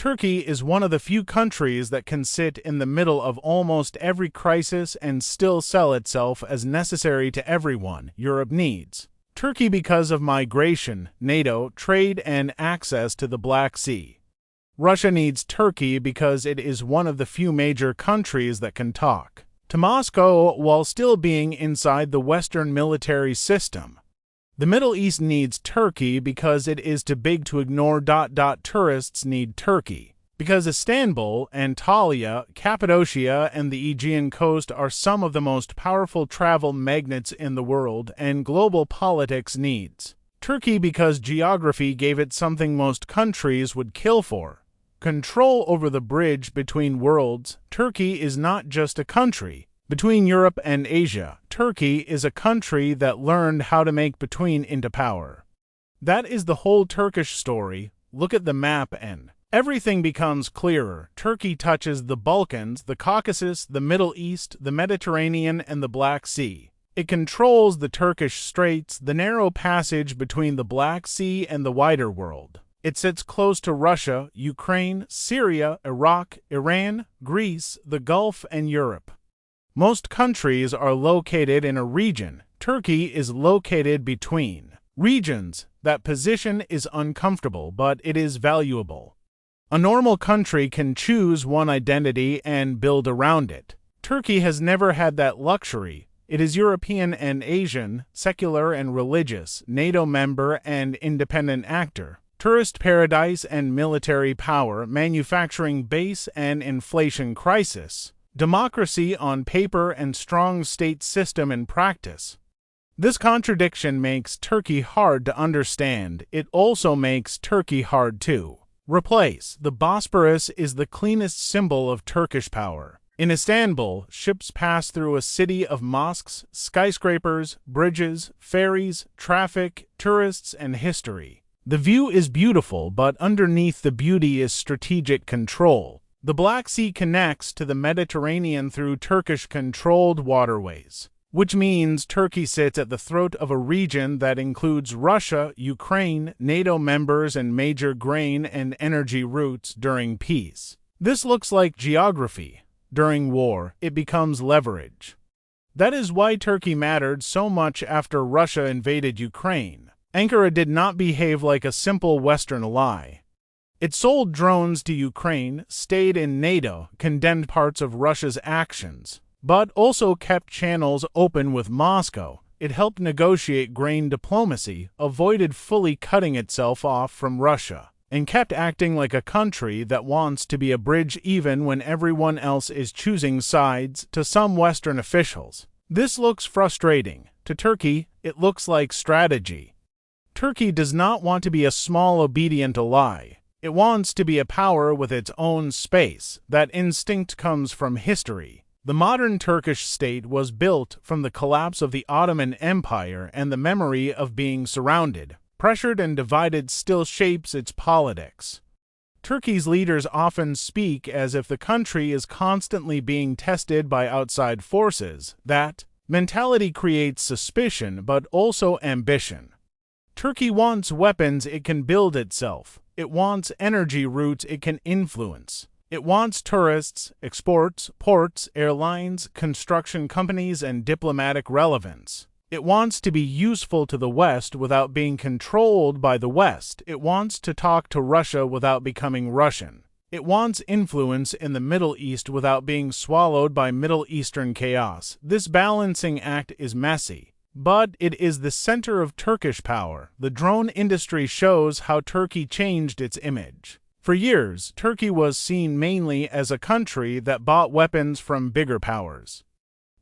Turkey is one of the few countries that can sit in the middle of almost every crisis and still sell itself as necessary to everyone Europe needs. Turkey because of migration, NATO, trade, and access to the Black Sea. Russia needs Turkey because it is one of the few major countries that can talk to Moscow while still being inside the Western military system. The Middle East needs Turkey because it is too big to ignore. Tourists need Turkey because Istanbul, Antalya, Cappadocia, and the Aegean coast are some of the most powerful travel magnets in the world, and global politics needs Turkey because geography gave it something most countries would kill for: control over the bridge between worlds. Turkey is not just a country between Europe and Asia. Turkey is a country that learned how to make between into power. That is the whole Turkish story. Look at the map and everything becomes clearer. Turkey touches the Balkans, the Caucasus, the Middle East, the Mediterranean, and the Black Sea. It controls the Turkish Straits, the narrow passage between the Black Sea and the wider world. It sits close to Russia, Ukraine, Syria, Iraq, Iran, Greece, the Gulf, and Europe. Most countries are located in a region. Turkey is located between regions. That position is uncomfortable, but it is valuable. A normal country can choose one identity and build around it. Turkey has never had that luxury. It is European and Asian, secular and religious, NATO member and independent actor, tourist paradise and military power, manufacturing base and inflation crisis. Democracy on paper and strong state system in practice. This contradiction makes Turkey hard to understand. It also makes Turkey hard to replace. The Bosporus is the cleanest symbol of Turkish power. In Istanbul, ships pass through a city of mosques, skyscrapers, bridges, ferries, traffic, tourists, and history. The view is beautiful, but underneath the beauty is strategic control. The Black Sea connects to the Mediterranean through Turkish-controlled waterways, which means Turkey sits at the throat of a region that includes Russia, Ukraine, NATO members, and major grain and energy routes during peace. This looks like geography. During war, it becomes leverage. That is why Turkey mattered so much after Russia invaded Ukraine. Ankara did not behave like a simple Western ally. It sold drones to Ukraine, stayed in NATO, condemned parts of Russia's actions, but also kept channels open with Moscow. It helped negotiate grain diplomacy, avoided fully cutting itself off from Russia, and kept acting like a country that wants to be a bridge even when everyone else is choosing sides. To some Western officials, this looks frustrating. To Turkey, it looks like strategy. Turkey does not want to be a small, obedient ally. It wants to be a power with its own space. That instinct comes from history. The modern Turkish state was built from the collapse of the Ottoman Empire, and the memory of being surrounded, pressured, and divided still shapes its politics. Turkey's leaders often speak as if the country is constantly being tested by outside forces. That mentality creates suspicion, but also ambition. Turkey wants weapons it can build itself. It wants energy routes it can influence. It wants tourists, exports, ports, airlines, construction companies, and diplomatic relevance. It wants to be useful to the West without being controlled by the West. It wants to talk to Russia without becoming Russian. It wants influence in the Middle East without being swallowed by Middle Eastern chaos. This balancing act is messy, but it is the center of Turkish power. The drone industry shows how Turkey changed its image. For years, Turkey was seen mainly as a country that bought weapons from bigger powers.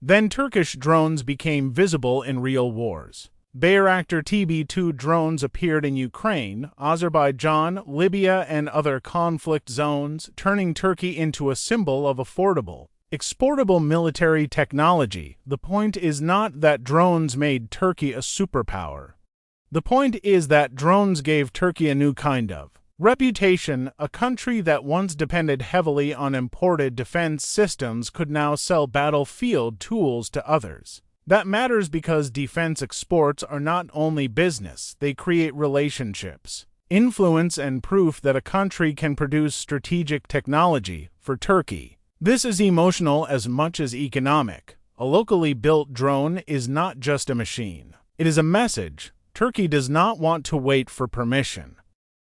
Then Turkish drones became visible in real wars. Bayraktar TB2 drones appeared in Ukraine, Azerbaijan, Libya, and other conflict zones, turning Turkey into a symbol of affordable, exportable military technology. The point is not that drones made Turkey a superpower. The point is that drones gave Turkey a new kind of reputation. A country that once depended heavily on imported defense systems could now sell battlefield tools to others. That matters because defense exports are not only business, they create relationships. influence and proof that a country can produce strategic technology. For Turkey, this is emotional as much as economic. A locally built drone is not just a machine. It is a message. Turkey does not want to wait for permission.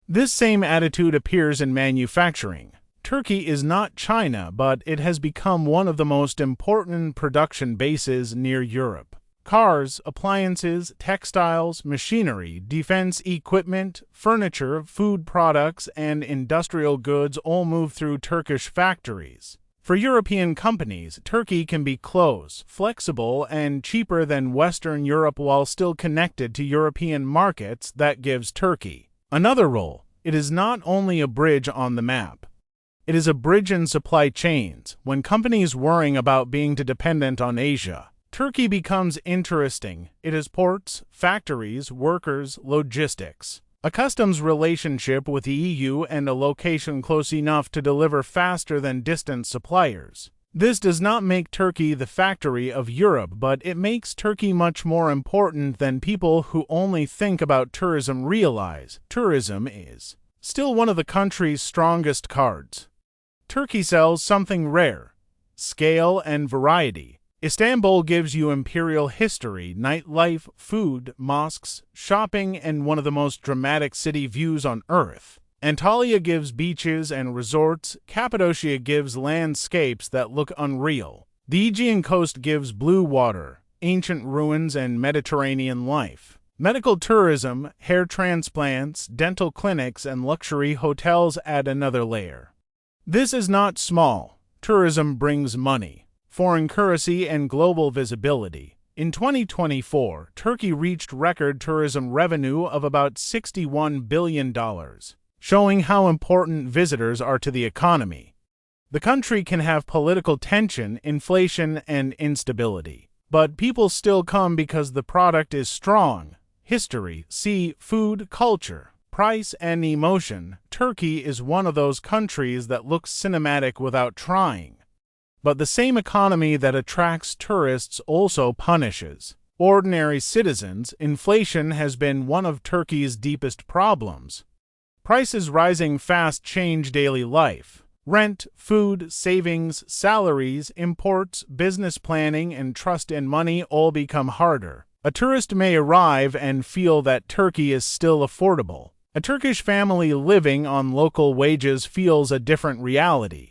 This same attitude appears in manufacturing. Turkey is not China, but it has become one of the most important production bases near Europe. Cars, appliances, textiles, machinery, defense equipment, furniture, food products, and industrial goods all move through Turkish factories. For European companies, Turkey can be close, flexible, and cheaper than Western Europe while still connected to European markets. That gives Turkey another role. It is not only a bridge on the map. It is a bridge in supply chains. When companies worrying about being too dependent on Asia, Turkey becomes interesting. It is ports, factories, workers, logistics, a customs relationship with the EU, and a location close enough to deliver faster than distant suppliers. This does not make Turkey the factory of Europe, but it makes Turkey much more important than people who only think about tourism realize. Tourism is still one of the country's strongest cards. Turkey sells something rare: scale and variety. Istanbul gives you imperial history, nightlife, food, mosques, shopping, and one of the most dramatic city views on earth. Antalya gives beaches and resorts. Cappadocia gives landscapes that look unreal. The Aegean coast gives blue water, ancient ruins, and Mediterranean life. Medical tourism, hair transplants, dental clinics, and luxury hotels add another layer. This is not small. Tourism brings money, foreign currency, and global visibility. In 2024, Turkey reached record tourism revenue of about $61 billion, showing how important visitors are to the economy. The country can have political tension, inflation, and instability, but people still come because the product is strong. History, see food, culture, price, and emotion. Turkey is one of those countries that looks cinematic without trying. But the same economy that attracts tourists also punishes ordinary citizens. Inflation has been one of Turkey's deepest problems. Prices rising fast change daily life. Rent, food, savings, salaries, imports, business planning, and trust in money all become harder. A tourist may arrive and feel that Turkey is still affordable. A Turkish family living on local wages feels a different reality.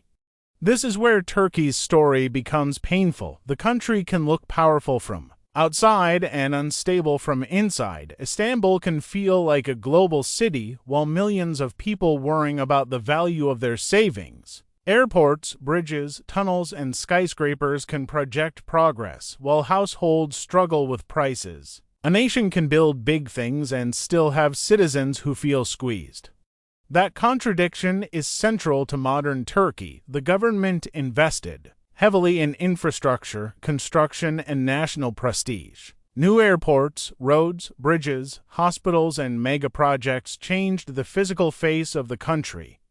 This is where Turkey's story becomes painful. The country can look powerful from outside and unstable from inside. Istanbul can feel like a global city, while millions of people worrying about the value of their savings. Airports, bridges, tunnels, and skyscrapers can project progress, while households struggle with prices. A nation can build big things and still have citizens who feel squeezed. That contradiction is central to modern Turkey. The government invested heavily in infrastructure, construction, and national prestige. New airports, roads, bridges, hospitals, and mega projects changed the physical face of the country.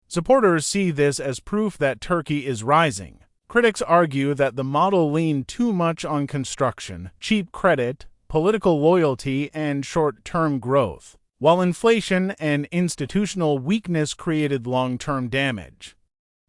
Supporters see this as proof that Turkey is rising. Critics argue that the model leaned too much on construction, cheap credit, political loyalty, and short-term growth, while inflation and institutional weakness created long-term damage.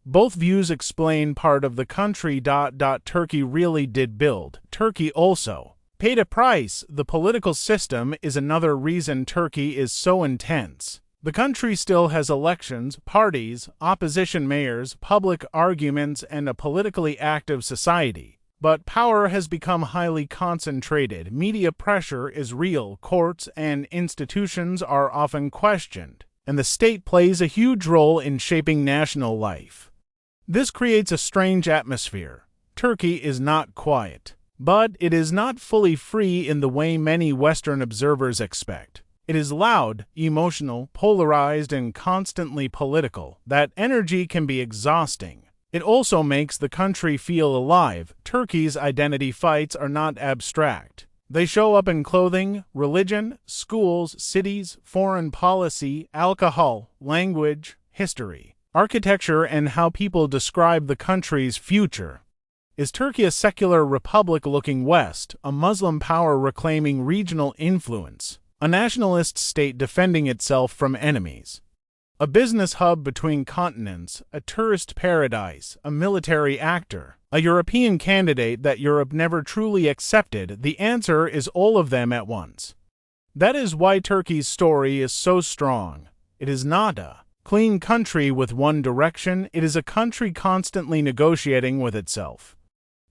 Both views explain part of the country. Turkey really did build. Turkey also paid a price. The political system is another reason Turkey is so intense. The country still has elections, parties, opposition mayors, public arguments, and a politically active society. But power has become highly concentrated. Media pressure is real. Courts and institutions are often questioned, and the state plays a huge role in shaping national life. This creates a strange atmosphere. Turkey is not quiet, but it is not fully free in the way many Western observers expect. It is loud, emotional, polarized, and constantly political. That energy can be exhausting. It also makes the country feel alive. Turkey's identity fights are not abstract. They show up in clothing, religion, schools, cities, foreign policy, alcohol, language, history, architecture, and how people describe the country's future. Is Turkey a secular republic looking west, a Muslim power reclaiming regional influence, a nationalist state defending itself from enemies, a business hub between continents, a tourist paradise, a military actor, a European candidate that Europe never truly accepted. The answer is all of them at once. That is why Turkey's story is so strong. It is not a clean country with one direction, it is a country constantly negotiating with itself.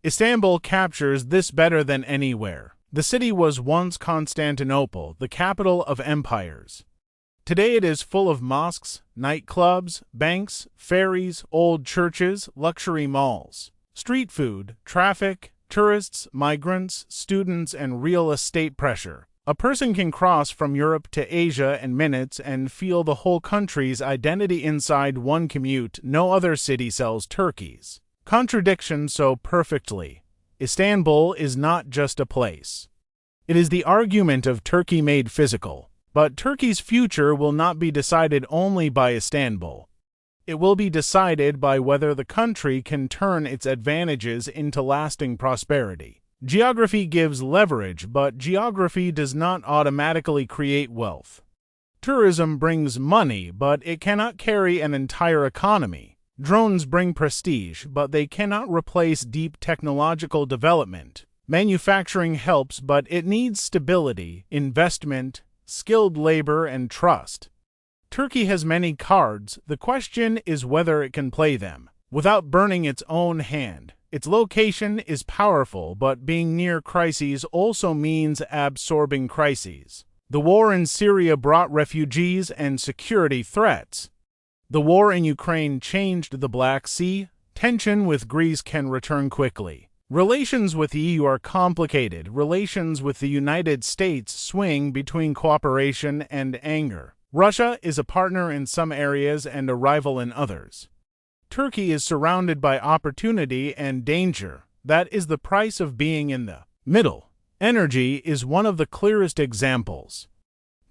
Istanbul captures this better than anywhere. The city was once Constantinople, the capital of empires. Today it is full of mosques, nightclubs, banks, ferries, old churches, luxury malls, street food, traffic, tourists, migrants, students, and real estate pressure. A person can cross from Europe to Asia in minutes and feel the whole country's identity inside one commute. No other city sells turkeys. Contradiction so perfectly. Istanbul is not just a place. It is the argument of Turkey made physical. But Turkey's future will not be decided only by Istanbul. It will be decided by whether the country can turn its advantages into lasting prosperity. Geography gives leverage, but geography does not automatically create wealth. Tourism brings money, but it cannot carry an entire economy. Drones bring prestige, but they cannot replace deep technological development. Manufacturing helps, but it needs stability, investment, skilled labor, and trust. Turkey has many cards. The question is whether it can play them without burning its own hand. Its location is powerful, but being near crises also means absorbing crises. The war in Syria brought refugees and security threats. The war in Ukraine changed the Black Sea. Tension with Greece can return quickly. Relations with the EU are complicated. Relations with the United States swing between cooperation and anger. Russia is a partner in some areas and a rival in others. Turkey is surrounded by opportunity and danger. That is the price of being in the middle. Energy is one of the clearest examples.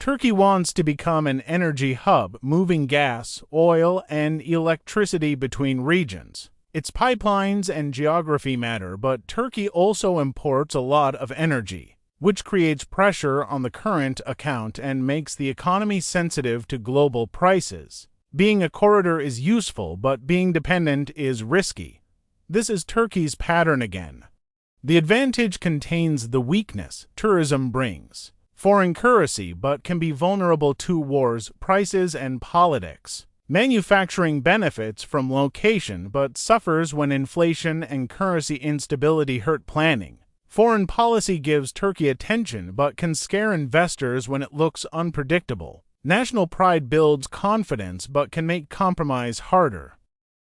Turkey wants to become an energy hub, moving gas, oil, and electricity between regions. Its pipelines and geography matter, but Turkey also imports a lot of energy, which creates pressure on the current account and makes the economy sensitive to global prices. Being a corridor is useful, but being dependent is risky. This is Turkey's pattern again. The advantage contains the weakness tourism brings. Foreign currency, but can be vulnerable to wars, prices, and politics. Manufacturing benefits from location, but suffers when inflation and currency instability hurt planning. Foreign policy gives Turkey attention, but can scare investors when it looks unpredictable. National pride builds confidence, but can make compromise harder.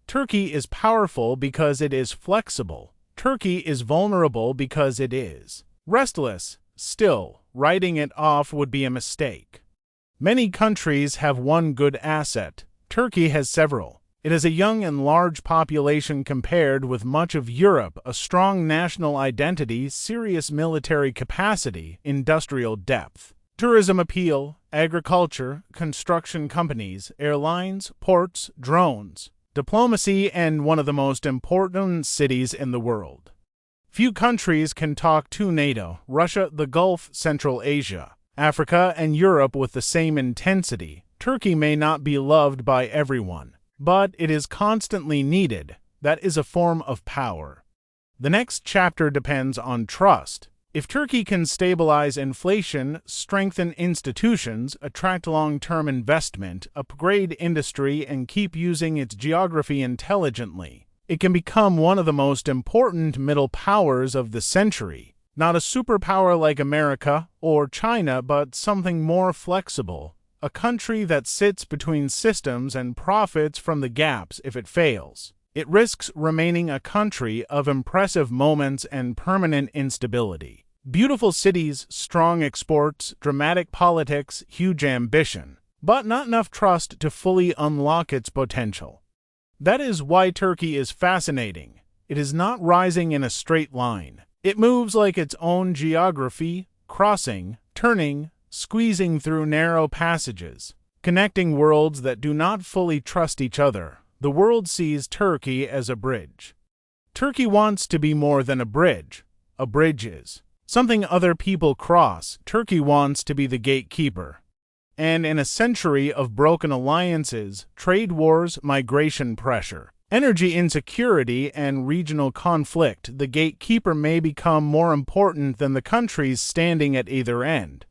Turkey is powerful because it is flexible. Turkey is vulnerable because it is restless. Still, writing it off would be a mistake. Many countries have one good asset. Turkey has several. It has a young and large population compared with much of Europe, a strong national identity, serious military capacity, industrial depth, tourism appeal, agriculture, construction companies, airlines, ports, drones, diplomacy, and one of the most important cities in the world. Few countries can talk to NATO, Russia, the Gulf, Central Asia, Africa, and Europe with the same intensity. Turkey may not be loved by everyone, but it is constantly needed. That is a form of power. The next chapter depends on trust. If Turkey can stabilize inflation, strengthen institutions, attract long-term investment, upgrade industry, and keep using its geography intelligently, it can become one of the most important middle powers of the century. Not a superpower like America or China, but something more flexible. A country that sits between systems and profits from the gaps if it fails. It risks remaining a country of impressive moments and permanent instability. Beautiful cities, strong exports, dramatic politics, huge ambition, but not enough trust to fully unlock its potential. That is why Turkey is fascinating. It is not rising in a straight line. It moves like its own geography, crossing, turning, squeezing through narrow passages, connecting worlds that do not fully trust each other. The world sees Turkey as a bridge. Turkey wants to be more than a bridge. A bridge is something other people cross. Turkey wants to be the gatekeeper. And in a century of broken alliances, trade wars, migration pressure, energy insecurity, and regional conflict, the gatekeeper may become more important than the countries standing at either end.